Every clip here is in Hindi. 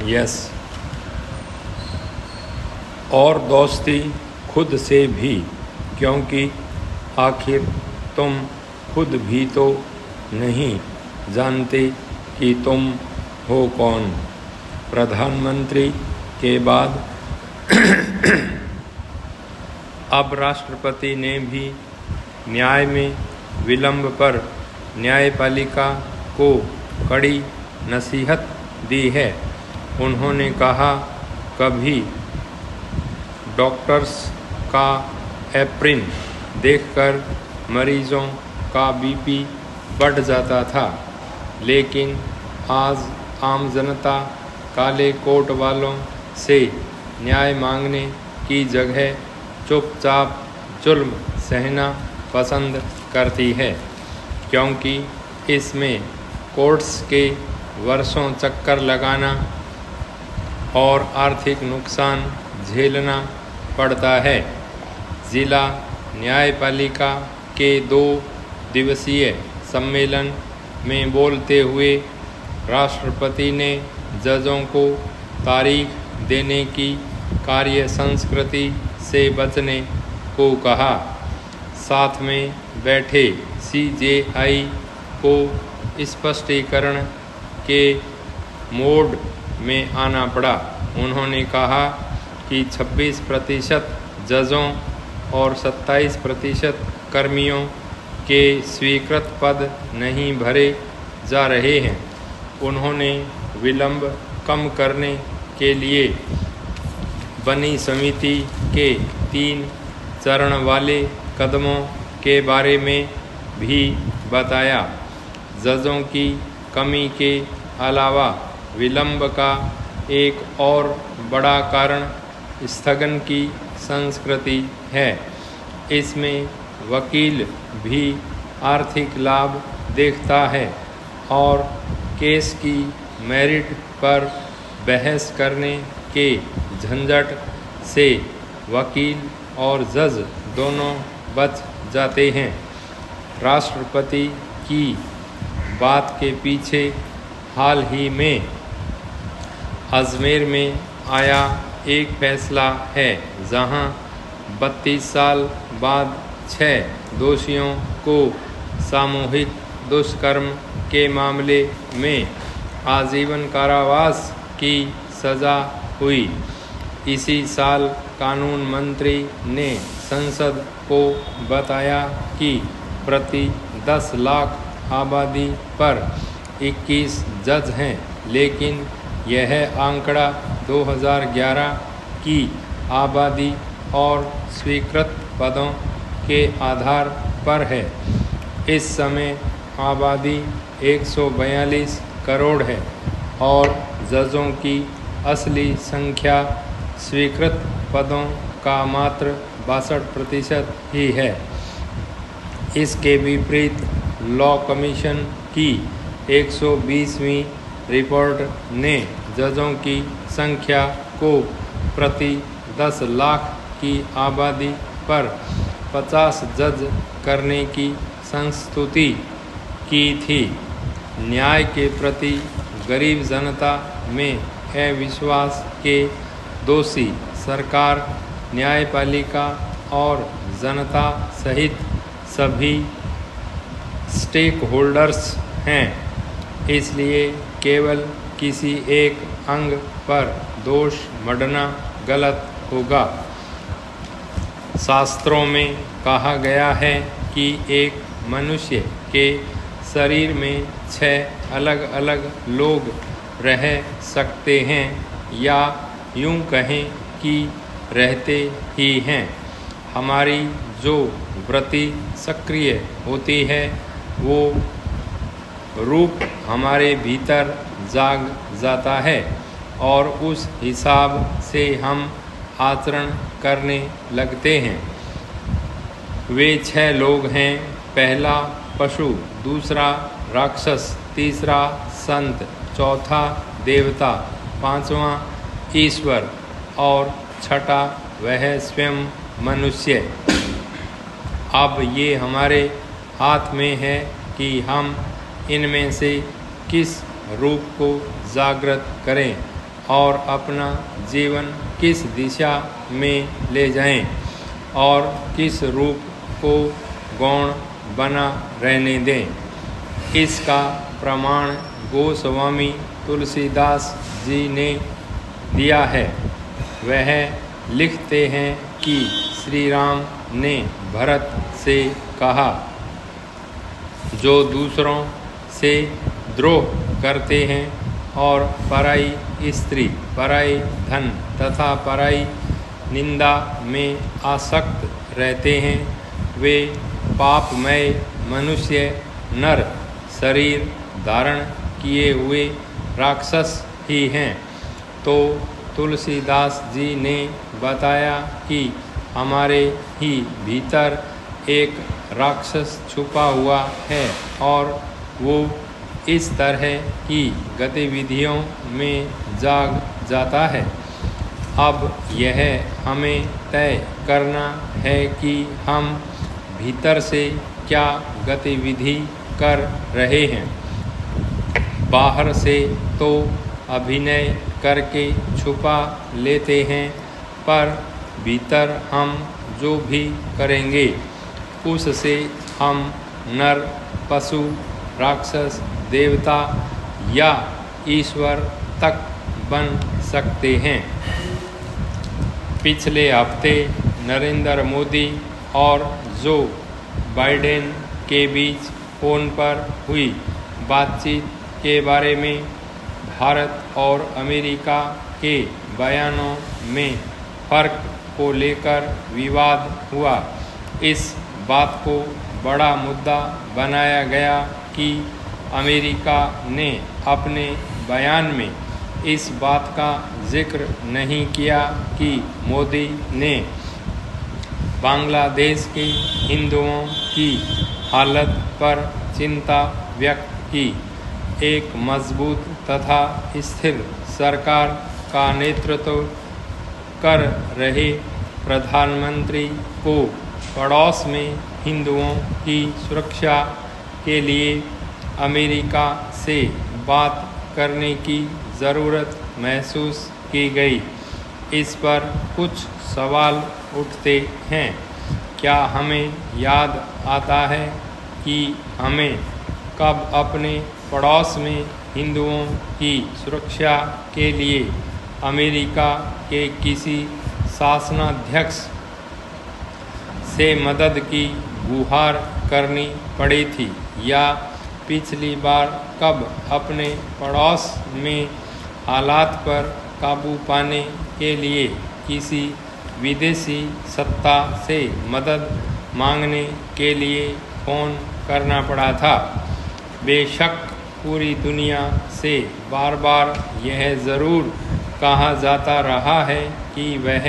यस। और दोस्ती खुद से भी, क्योंकि आखिर तुम खुद भी तो नहीं जानते कि तुम हो कौन। प्रधानमंत्री के बाद अब राष्ट्रपति ने भी न्याय में विलंब पर न्यायपालिका को कड़ी नसीहत दी है। उन्होंने कहा, कभी डॉक्टर्स का एप्रिन देखकर मरीजों का बीपी बढ़ जाता था, लेकिन आज आम जनता काले कोट वालों से न्याय मांगने की जगह चुपचाप जुल्म सहना पसंद करती है, क्योंकि इसमें कोर्ट्स के वर्षों चक्कर लगाना और आर्थिक नुकसान झेलना पड़ता है। जिला न्यायपालिका के 2 दिवसीय सम्मेलन में बोलते हुए राष्ट्रपति ने जजों को तारीख देने की कार्य संस्कृति से बचने को कहा। साथ में बैठे CJI को स्पष्टीकरण के मोड में आना पड़ा। उन्होंने कहा कि 26% जजों और 27% कर्मियों के स्वीकृत पद नहीं भरे जा रहे हैं। उन्होंने विलंब कम करने के लिए बनी समिति के 3 चरण वाले कदमों के बारे में भी बताया। जजों की कमी के अलावा विलंब का एक और बड़ा कारण स्थगन की संस्कृति है। इसमें वकील भी आर्थिक लाभ देखता है और केस की मेरिट पर बहस करने के झंझट से वकील और जज दोनों बच जाते हैं। राष्ट्रपति की बात के पीछे हाल ही में अजमेर में आया एक फैसला है, जहां 32 साल बाद 6 दोषियों को सामूहिक दुष्कर्म के मामले में आजीवन कारावास की सजा हुई। इसी साल कानून मंत्री ने संसद को बताया कि प्रति 10 लाख आबादी पर 21 जज हैं, लेकिन यह आंकड़ा 2011 की आबादी और स्वीकृत पदों के आधार पर है। इस समय आबादी 142 करोड़ है और जजों की असली संख्या स्वीकृत पदों का मात्र 62% ही है। इसके विपरीत लॉ कमीशन की 120वीं रिपोर्ट ने जजों की संख्या को प्रति 10 लाख की आबादी पर 50 जज करने की संस्तुति की थी। न्याय के प्रति गरीब जनता में अविश्वास के दोषी सरकार, न्यायपालिका और जनता सहित सभी स्टेक होल्डर्स हैं। इसलिए केवल किसी एक अंग पर दोष मढ़ना गलत होगा। शास्त्रों में कहा गया है कि एक मनुष्य के शरीर में 6 अलग अलग लोग रह सकते हैं, या यूं कहें कि रहते ही हैं। हमारी जो वृत्ति सक्रिय होती है, वो रूप हमारे भीतर जाग जाता है और उस हिसाब से हम आचरण करने लगते हैं। वे 6 लोग हैं। पहला पशु, दूसरा राक्षस, तीसरा संत, चौथा देवता, 5वां ईश्वर और छठा वह स्वयं मनुष्य। अब ये हमारे हाथ में है कि हम इनमें से किस रूप को जागृत करें और अपना जीवन किस दिशा में ले जाएं और किस रूप को गौण बना रहने दें। इसका प्रमाण गोस्वामी तुलसीदास जी ने दिया है। वह लिखते हैं कि श्री राम ने भरत से कहा, जो दूसरों से द्रोह करते हैं और पराई स्त्री, पराई धन तथा पराई निंदा में आसक्त रहते हैं, वे पापमय मनुष्य नर शरीर धारण किए हुए राक्षस ही हैं। तो तुलसीदास जी ने बताया कि हमारे ही भीतर एक राक्षस छुपा हुआ है और वो इस तरह की गतिविधियों में जाग जाता है। अब यह हमें तय करना है कि हम भीतर से क्या गतिविधि कर रहे हैं। बाहर से तो अभिनय करके छुपा लेते हैं, पर भीतर हम जो भी करेंगे उससे हम नर, पशु, राक्षस, देवता या ईश्वर तक बन सकते हैं। पिछले हफ्ते नरेंद्र मोदी और जो बाइडेन के बीच फ़ोन पर हुई बातचीत के बारे में भारत और अमेरिका के बयानों में फ़र्क को लेकर विवाद हुआ। इस बात को बड़ा मुद्दा बनाया गया कि अमेरिका ने अपने बयान में इस बात का जिक्र नहीं किया कि मोदी ने बांग्लादेश के हिंदुओं की हालत पर चिंता व्यक्त की। एक मजबूत तथा स्थिर सरकार का नेतृत्व कर रहे प्रधानमंत्री को पड़ोस में हिंदुओं की सुरक्षा के लिए अमेरिका से बात करने की ज़रूरत महसूस की गई। इस पर कुछ सवाल उठते हैं। क्या हमें याद आता है कि हमें कब अपने पड़ोस में हिंदुओं की सुरक्षा के लिए अमेरिका के किसी शासनाध्यक्ष से मदद की गुहार करनी पड़ी थी, या पिछली बार कब अपने पड़ोस में हालात पर काबू पाने के लिए किसी विदेशी सत्ता से मदद मांगने के लिए फ़ोन करना पड़ा था। बेशक पूरी दुनिया से बार बार यह ज़रूर कहा जाता रहा है कि वह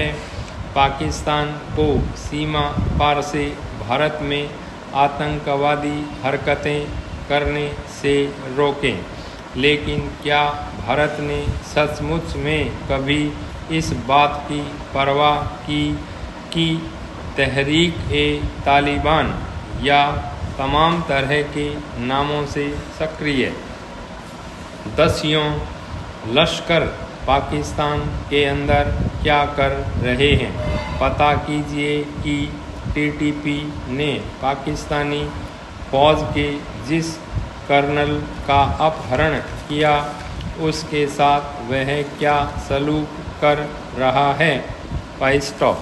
पाकिस्तान को सीमा पार से भारत में आतंकवादी हरकतें करने से रोकें, लेकिन क्या भारत ने सचमुच में कभी इस बात की परवाह की कि तहरीक-ए-तालिबान या तमाम तरह के नामों से सक्रिय दसियों लश्कर पाकिस्तान के अंदर क्या कर रहे हैं? पता कीजिए कि टीटीपी ने पाकिस्तानी फौज के जिस कर्नल का अपहरण किया उसके साथ वह क्या सलूक कर रहा है। स्टॉप।